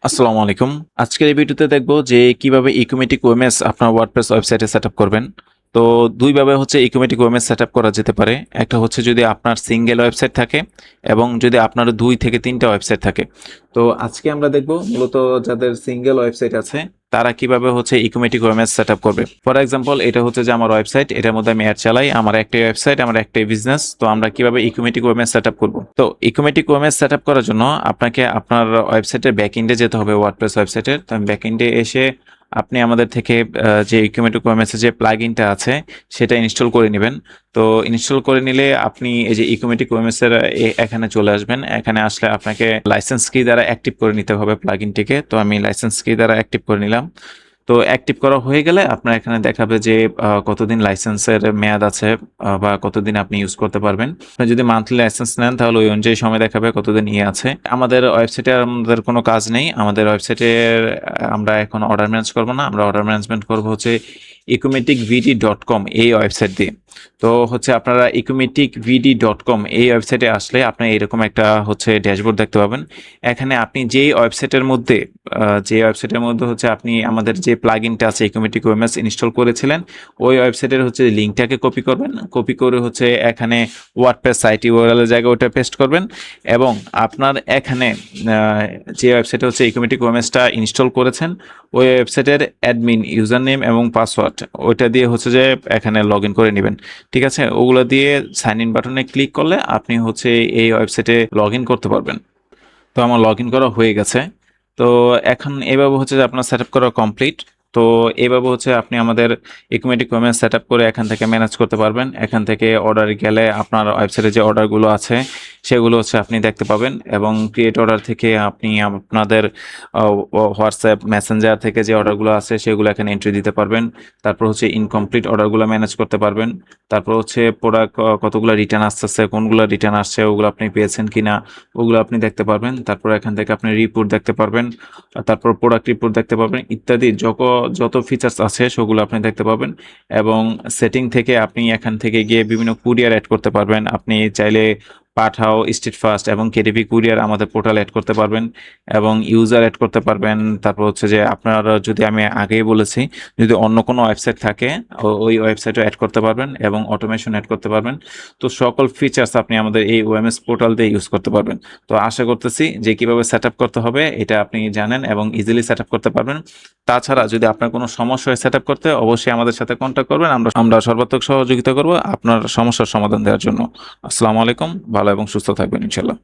আসসালামু আলাইকুম। আজকের এই ভিডিওতে দেখব যে কিভাবে ইকুমেটিক ওএমএস আপনার ওয়ার্ডপ্রেস ওয়েবসাইটে সেটআপ করবেন। তো দুইভাবে হচ্ছে ইকুমেটিক ওএমএস সেটআপ করা যেতে পারে। একটা হচ্ছে যদি আপনার সিঙ্গেল ওয়েবসাইট থাকে এবং যদি আপনার ২ থেকে ৩টা ওয়েবসাইট থাকে। তো আজকে আমরা দেখব মূলত যাদের সিঙ্গেল ওয়েবসাইট আছে তারা কিভাবে হচ্ছে ইকুমেটিক ওএমএস সেটআপ করবে। ফর এক্সাম্পল এটা হচ্ছে যে আমার ওয়েবসাইট, এটার মধ্যে আমি অ্যাড চালাই, আমার একটাই ওয়েবসাইট, আমার একটাই বিজনেস। তো আমরা কিভাবে ইকুমেটিক ওএমএস সেটআপ করব। তো ইকুমেটিক ওএমএস সেটআপ করার জন্য আপনাকে আপনার ওয়েবসাইটের ব্যাকএন্ডে যেতে হবে, ওয়ার্ডপ্রেস ওয়েবসাইটের। তো আমি ব্যাকএন্ডে এসে আপনি আমাদের থেকে যে ইকুমেটিক ওএমএস এর যে প্লাগইনটা আছে সেটা ইনস্টল করে নেবেন। তো ইনস্টল করে নিলে আপনি এই যে ইকুমেটিক ওএমএস এর এখানে চলে আসবেন। এখানে আসলে আপনাকে লাইসেন্স কি দ্বারা অ্যাক্টিভ করে নিতে হবে প্লাগইনটিকে। তো আমি লাইসেন্স কি দ্বারা অ্যাক্টিভ করে নিলাম। তো অ্যাক্টিভ করা হয়ে গেলে আপনার এখানে দেখাবে যে কতদিন লাইসেন্সের মেয়াদ আছে বা কতদিন আপনি ইউজ করতে পারবেন। আপনি যদি মান্থলি লাইসেন্স নেন তাহলে ওই অনুযায়ী সময় দেখাবে কতদিন আছে। আমাদের ওয়েবসাইটে আমাদের কোনো কাজ নেই। আমাদের ওয়েবসাইটের আমরা এখন অর্ডার ম্যানেজ করবো না, আমরা অর্ডার ম্যানেজমেন্ট করবো হচ্ছে ecumeticvd.com এই ওয়েবসাইট দিয়ে। তো হচ্ছে আপনারা ecumeticvd.com এই ওয়েবসাইটে আসলে আপনি এরকম একটা হচ্ছে ড্যাশবোর্ড দেখতে পাবেন। এখানে আপনি যেই ওয়েবসাইটের মধ্যে হচ্ছে আপনি আমাদের যে প্লাগইনটা আছে ইকুমেটিক ওএমএস ইনস্টল করেছিলেন, ওই ওয়েবসাইটের হচ্ছে লিঙ্কটাকে কপি করবেন। কপি করে হচ্ছে এখানে ওয়ার্ডপ্রেস সাইট ইউআরএল এর জায়গায় ওটা পেস্ট করবেন এবং আপনার এখানে যে ওয়েবসাইটে হচ্ছে ইকুমেটিক ওএমএসটা ইনস্টল করেছেন ওই ওয়েবসাইটের অ্যাডমিন ইউজার নেম এবং পাসওয়ার্ড ওইটা দিয়ে হচ্ছে যে এখানে লগ ইন করে নেবেন। ঠিক আছে, ওগুলো দিয়ে সাইন ইন বাটনে ক্লিক করলে আপনি হচ্ছে এই ওয়েবসাইটে লগ ইন করতে পারবেন। তো আমার লগ ইন করা হয়ে গেছে। তো এখন এভাবে হচ্ছে যে আপনার সেটআপ করা কমপ্লিট। তো এভাবে হচ্ছে আপনি আমাদের ইকুমেটিক ওএমএস সেটআপ করে এখান থেকে ম্যানেজ করতে পারবেন। এখান থেকে অর্ডার গেলে আপনার ওয়েবসাইটে যে অর্ডারগুলো আছে সেগুলো হচ্ছে আপনি দেখতে পাবেন এবং ক্রিয়েট অর্ডার থেকে আপনি আপনাদের হোয়াটসঅ্যাপ মেসেঞ্জার থেকে যে অর্ডারগুলো আছে সেগুলো এখানে এন্ট্রি দিতে পারবেন। তারপর হচ্ছে ইনকমপ্লিট অর্ডারগুলো ম্যানেজ করতে পারবেন। তারপর হচ্ছে প্রোডাক্ট কতগুলো রিটার্ন আসতেছে, কোনগুলো রিটার্ন আসছে, ওগুলো আপনি পেয়েছেন কিনা ওগুলো আপনি দেখতে পারবেন। তারপর এখান থেকে আপনি রিপোর্ট দেখতে পারবেন, তারপর প্রোডাক্ট রিপোর্ট দেখতে পারবেন ইত্যাদি যত ফিচার্স আছে সেগুলো আপনি দেখতে পাবেন। এবং সেটিং থেকে আপনি এখান থেকে গিয়ে বিভিন্ন কুরিয়ার অ্যাড করতে পারবেন। আপনি চাইলে পাঠাও, স্ট্রিট ফাস্ট এবং কেটিভি কুরিয়ার আমাদের পোর্টাল অ্যাড করতে পারবেন এবং ইউজার অ্যাড করতে পারবেন। তারপর হচ্ছে যে আপনার যদি আমি আগেই বলেছি যদি অন্য কোনো ওয়েবসাইট থাকে ওই ওয়েবসাইটও অ্যাড করতে পারবেন এবং অটোমেশন অ্যাড করতে পারবেন। তো সকল ফিচার্স আপনি আমাদের এই ওএমএস পোর্টাল দিয়ে ইউজ করতে পারবেন। তো আশা করতেছি যে কিভাবে সেট আপ করতে হবে এটা আপনি জানেন এবং ইজিলি সেট আপ করতে পারবেন। তাছাড়া যদি আপনার কোনো সমস্যা হয় সেট আপ করতে অবশ্যই আমাদের সাথে কন্ট্যাক্ট করবেন। আমরা সর্বাত্মক সহযোগিতা করব আপনার সমস্যার সমাধান দেওয়ার জন্য। আসসালামু আলাইকুম, ভালো এবং সুস্থ থাকবেন ইনশাল্লাহ।